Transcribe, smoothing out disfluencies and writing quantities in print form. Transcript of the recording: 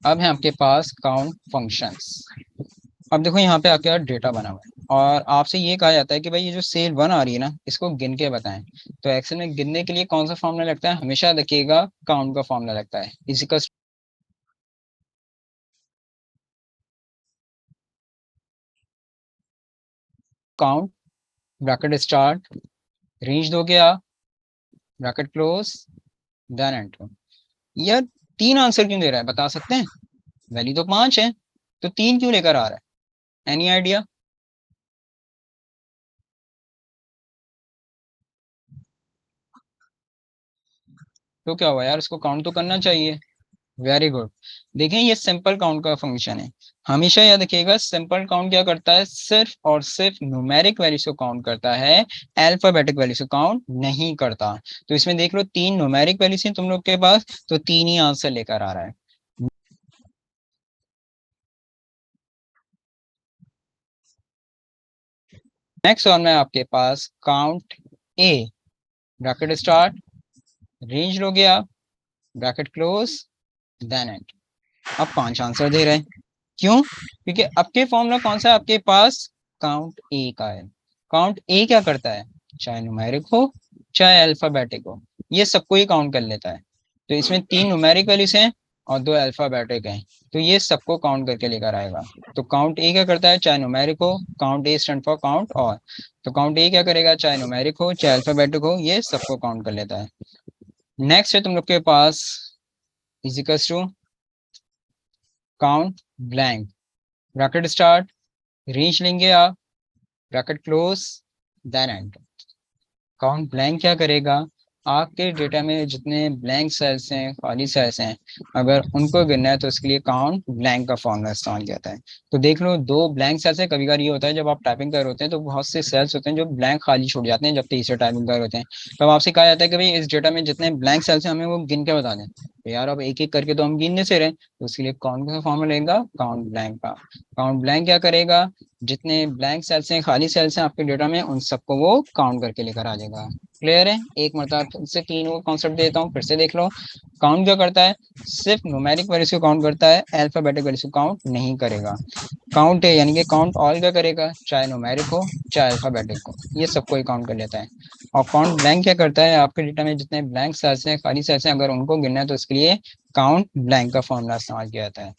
अब है आपके पास काउंट फंक्शंस। अब देखो यहाँ पे आपके पास डेटा बना हुआ है और आपसे ये कहा जाता है कि भाई ये जो सेल वन आ रही है ना, इसको गिन के बताएं। तो एक्सेल में गिनने के लिए कौन सा फॉर्मूला लगता है? हमेशा देखिएगा काउंट का फॉर्मूला लगता है। इसी का काउंट, ब्रैकेट स्टार्ट, रेंज दोगे आप, ब्रैकेट क्लोज, देन एंटर। यार तीन आंसर क्यों दे रहा है, बता सकते हैं? वैल्यू तो पांच है, तो तीन क्यों लेकर आ रहा है? Any idea? तो क्या हुआ यार, इसको काउंट तो करना चाहिए। Very good. देखें ये सिंपल काउंट का फंक्शन है। हमेशा याद रखिएगा सिंपल काउंट क्या करता है, सिर्फ और सिर्फ न्यूमेरिक वैल्यूज को काउंट करता है, अल्फाबेटिक वैल्यूज को काउंट नहीं करता। तो इसमें देख लो तीन न्यूमेरिक वैल्यूज हैं तुम लोग के पास, तो तीन ही आंसर लेकर आ रहा है। नेक्स्ट वन में आपके पास काउंट ए, ब्रैकेट स्टार्ट, रेंज लोगे आप, ब्रैकेट क्लोज, देन एंड। अब पांच आंसर दे रहे हैं। क्यों? क्योंकि आपके फॉर्मूला कौन सा है आपके पास? काउंट ए का है। काउंट ए क्या करता है? चाहे न्यूमेरिक हो चाहे अल्फाबेटिक हो, ये सबको ही काउंट कर लेता है। तो इसमें तीन न्यूमेरिक वैल्यूज हैं और दो अल्फाबेटिक हैं, तो ये सबको काउंट करके लेकर आएगा। तो काउंट ए क्या करता है? चाहे न्यूमेरिक हो, count A stand for count और। तो काउंट ए क्या करेगा? चाहे न्यूमेरिक हो चाहे अल्फाबेटिक हो, ये सबको काउंट कर लेता है। नेक्स्ट है तुम लोग के पास equals to count blank, bracket start, range लेंगे आप, bracket close, then enter. Count blank क्या करेगा? आपके डेटा में जितने ब्लैंक सेल्स हैं, खाली सेल्स हैं, अगर उनको गिनना है तो उसके लिए काउंट ब्लैंक का फॉर्मूला इस्तेमाल किया जाता है। तो देख लो दो ब्लैंक सेल्स है, कभी कभी ये होता है जब आप टाइपिंग कर रहे होते हैं तो बहुत से सेल्स होते हैं जो ब्लैंक खाली छूट जाते हैं जब तेज से टाइपिंग कर रहे होते हैं। तब आपसे कहा जाता है कि भाई इस डेटा में जितने ब्लैंक सेल्स हैं हमें वो गिन के बता दें। तो यार अब एक एक करके तो हम गिनने से रहे, तो उसके लिए कौन सा फॉर्मूला लेगा? काउंट ब्लैंक का। काउंट ब्लैंक क्या करेगा? जितने ब्लैंक सेल्स हैं, खाली सेल्स हैं आपके डेटा में, उन सबको वो काउंट करके लेकर आ जाएगा। क्लियर है? एक मतलब फिर से तीनों कॉन्सेप्ट देता हूँ, फिर से देख लो। काउंट क्या करता है? सिर्फ न्यूमेरिक वैल्यूज को काउंट करता है, अल्फाबेटिक वैल्यूज को काउंट नहीं करेगा। काउंट है यानी कि काउंट ऑल क्या करेगा? चाहे न्यूमेरिक हो चाहे अल्फाबेटिक हो, ये सबको ही काउंट कर लेता है। और काउंट ब्लैंक क्या करता है? आपके डेटा में जितने ब्लैंक सेल्स हैं, खाली सेल्स हैं, अगर उनको गिनना है तो उसके लिए काउंट ब्लैंक का फॉर्मूला इस्तेमाल किया जाता है।